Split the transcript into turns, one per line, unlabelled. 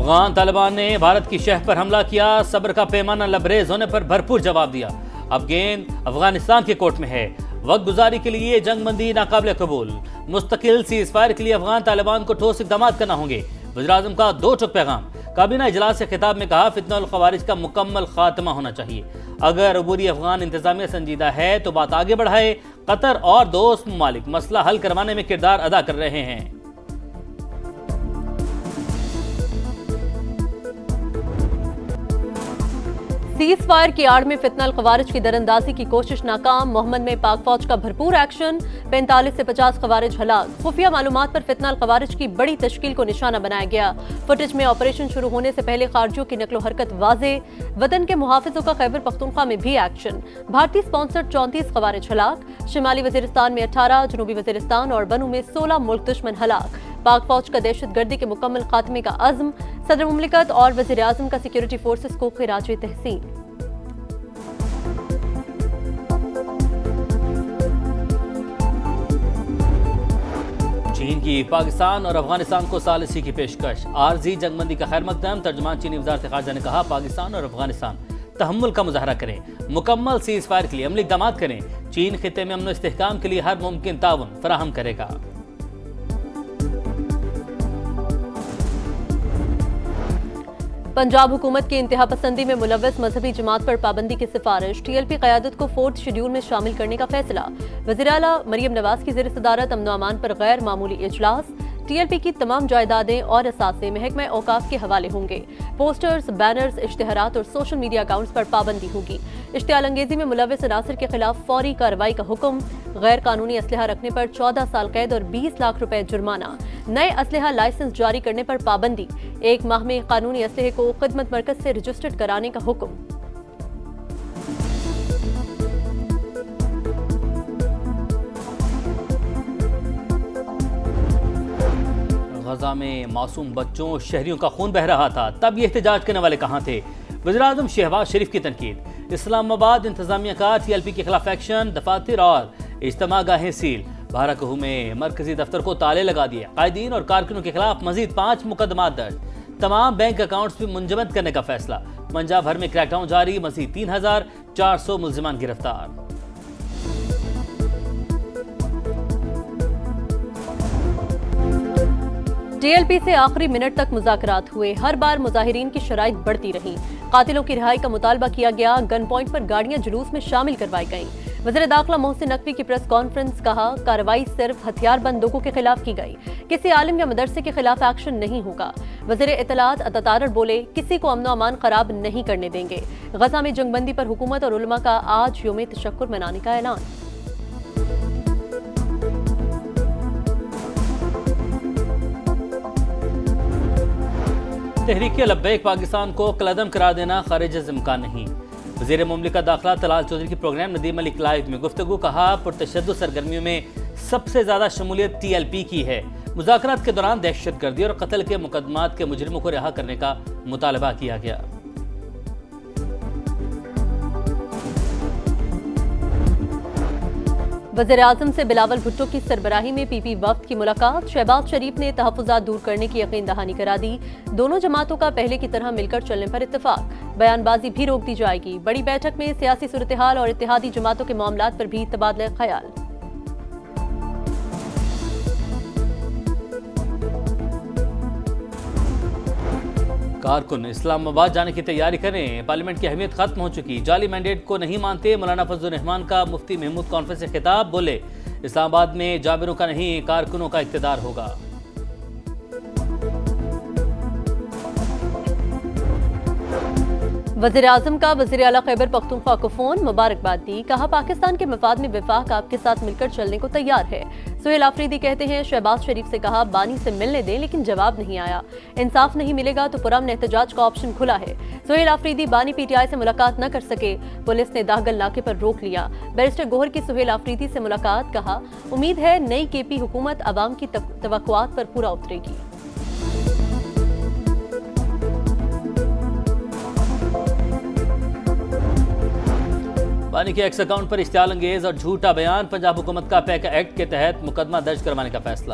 افغان طالبان نے بھارت کی شہر پر حملہ کیا، صبر کا پیمانہ لبریز ہونے پر بھرپور جواب دیا۔ اب گیند افغانستان کے کورٹ میں ہے، وقت گزاری کے لیے جنگ بندی ناقابل قبول، مستقل سیز فائر کے لیے افغان طالبان کو ٹھوس اقدامات کرنا ہوں گے۔ وزیراعظم کا دو ٹوک پیغام۔ کابینہ اجلاس سے خطاب میں کہا فتنہ الخوارج کا مکمل خاتمہ ہونا چاہیے، اگر عبوری افغان انتظامیہ سنجیدہ ہے تو بات آگے بڑھائے۔ قطر اور دوست ممالک مسئلہ حل کروانے میں کردار ادا کر رہے ہیں۔
سیز فائر کی آڑ میں فتنہ الخوارج کی دراندازی کی کوشش ناکام، محمد میں پاک فوج کا بھرپور ایکشن، 45 سے 50 خوارج ہلاک۔ خفیہ معلومات پر فتنہ الخوارج کی بڑی تشکیل کو نشانہ بنایا گیا۔ فوٹیج میں آپریشن شروع ہونے سے پہلے خارجیوں کی نقل و حرکت واضح، وطن کے محافظوں کا خیبر پختونخوا میں بھی ایکشن۔ بھارتی سپانسرڈ 34 خوارج ہلاک، شمالی وزیرستان میں 18، جنوبی وزیرستان اور بنو میں 16 ملک دشمن ہلاک۔ پاک فوج کا دہشت گردی کے مکمل خاتمے کا عزم، صدر مملکت اور وزیر اعظم کا سیکیورٹی فورسز کو خراج تحسین۔
چین کی پاکستان اور افغانستان کو ثالثی کی پیشکش، عارضی جنگ بندی کا خیر مقدم۔ ترجمان چینی وزارت خارجہ نے کہا پاکستان اور افغانستان تحمل کا مظاہرہ کریں، مکمل سیز فائر کے لیے عملی اقدامات کریں۔ چین خطے میں امن و استحکام کے لیے ہر ممکن تعاون فراہم کرے گا۔
پنجاب حکومت کی انتہا پسندی میں ملوث مذہبی جماعت پر پابندی کی سفارش، ٹی ایل پی قیادت کو 4تھ شیڈول میں شامل کرنے کا فیصلہ۔ وزیر اعلیٰ مریم نواز کی زیر صدارت امن و امان پر غیر معمولی اجلاس، ٹی ایل پی کی تمام جائیدادیں اور اثاثے محکمہ اوقاف کے حوالے ہوں گے۔ پوسٹرز، بینرز، اشتہارات اور سوشل میڈیا اکاؤنٹس پر پابندی ہوگی۔ اشتعال انگیزی میں ملوث عناصر کے خلاف فوری کارروائی کا حکم، غیر قانونی اسلحہ رکھنے پر 14 سال قید اور 20 لاکھ روپے جرمانہ، نئے اسلحہ لائسنس جاری کرنے پر پابندی، 1 ماہ میں قانونی اسلحے کو خدمت مرکز سے رجسٹرڈ کرانے کا حکم۔
غزہ میں معصوم بچوں شہریوں کا خون بہہ رہا تھا، تب یہ احتجاج کرنے والے کہاں تھے؟ وزیراعظم شہباز شریف کی تنقید۔ اسلام آباد انتظامیہ کا ٹی ایل پی کے خلاف ایکشن، دفاتر اور اجتماع گاہیں سیل۔ بارہکہو میں مرکزی دفتر کو تالے لگا دیے، قائدین اور کارکنوں کے خلاف مزید 5 مقدمات درج۔ تمام بینک اکاؤنٹس بھی منجمد کرنے کا فیصلہ۔ پنجاب بھر میں کریک ڈاؤن جاری، مزید 3400 ملزمان گرفتار۔
ٹی ایل پی سے آخری منٹ تک مذاکرات ہوئے، ہر بار مظاہرین کی شرائط بڑھتی رہیں۔ قاتلوں کی رہائی کا مطالبہ کیا گیا، گن پوائنٹ پر گاڑیاں جلوس میں شامل کروائی گئیں۔ وزیر داخلہ محسن نقوی کی پریس کانفرنس، کہا کارروائی صرف ہتھیار بند لوگوں کے خلاف کی گئی، کسی عالم یا مدرسے کے خلاف ایکشن نہیں ہوگا۔ وزیر اطلاعات عطا تارڑ بولے کسی کو امن و امان خراب نہیں کرنے دیں گے۔ غزہ میں جنگ بندی پر حکومت اور علماء کا آج یوم تشکر منانے کا اعلان۔
تحریک لبیک پاکستان کو کالعدم قرار دینا خارج از امکان نہیں۔ وزیر مملکت داخلہ طلال چودھری کی پروگرام ندیم ملک لائیو میں گفتگو، کہا پرتشدد سرگرمیوں میں سب سے زیادہ شمولیت ٹی ایل پی کی ہے۔ مذاکرات کے دوران دہشت گردی اور قتل کے مقدمات کے مجرموں کو رہا کرنے کا مطالبہ کیا گیا۔
وزیر اعظم سے بلاول بھٹو کی سربراہی میں پی پی وفد کی ملاقات، شہباز شریف نے تحفظات دور کرنے کی یقین دہانی کرا دی، دونوں جماعتوں کا پہلے کی طرح مل کر چلنے پر اتفاق، بیان بازی بھی روک دی جائے گی۔ بڑی بیٹھک میں سیاسی صورتحال اور اتحادی جماعتوں کے معاملات پر بھی تبادلہ خیال۔
کارکن اسلام آباد جانے کی تیاری کریں، پارلیمنٹ کی اہمیت ختم ہو چکی، جعلی مینڈیٹ کو نہیں مانتے۔ مولانا فضل الرحمان کا مفتی محمود کانفرنس سے خطاب، بولے اسلام آباد میں جابروں کا نہیں کارکنوں کا اقتدار ہوگا۔
وزیر اعظم کا وزیر اعلیٰ خیبر پختونخوا کو فون، مبارکباد دی، کہا پاکستان کے مفاد میں وفاق آپ کے ساتھ مل کر چلنے کو تیار ہے۔ سہیل آفریدی کہتے ہیں شہباز شریف سے کہا بانی سے ملنے دیں لیکن جواب نہیں آیا، انصاف نہیں ملے گا تو پرامن احتجاج کا آپشن کھلا ہے۔ سہیل آفریدی بانی پی ٹی آئی سے ملاقات نہ کر سکے، پولیس نے داہگل ناکے پر روک لیا۔ بیرسٹر گوہر کی سہیل آفریدی سے ملاقات، کہا امید ہے نئی کے پی حکومت عوام کی توقعات پر پورا اترے گی۔
بانی کے ایکس اکاؤنٹ پر اشتعال انگیز اور جھوٹا بیان، پنجاب حکومت کا پیک ایکٹ کے تحت مقدمہ درج کروانے کا فیصلہ۔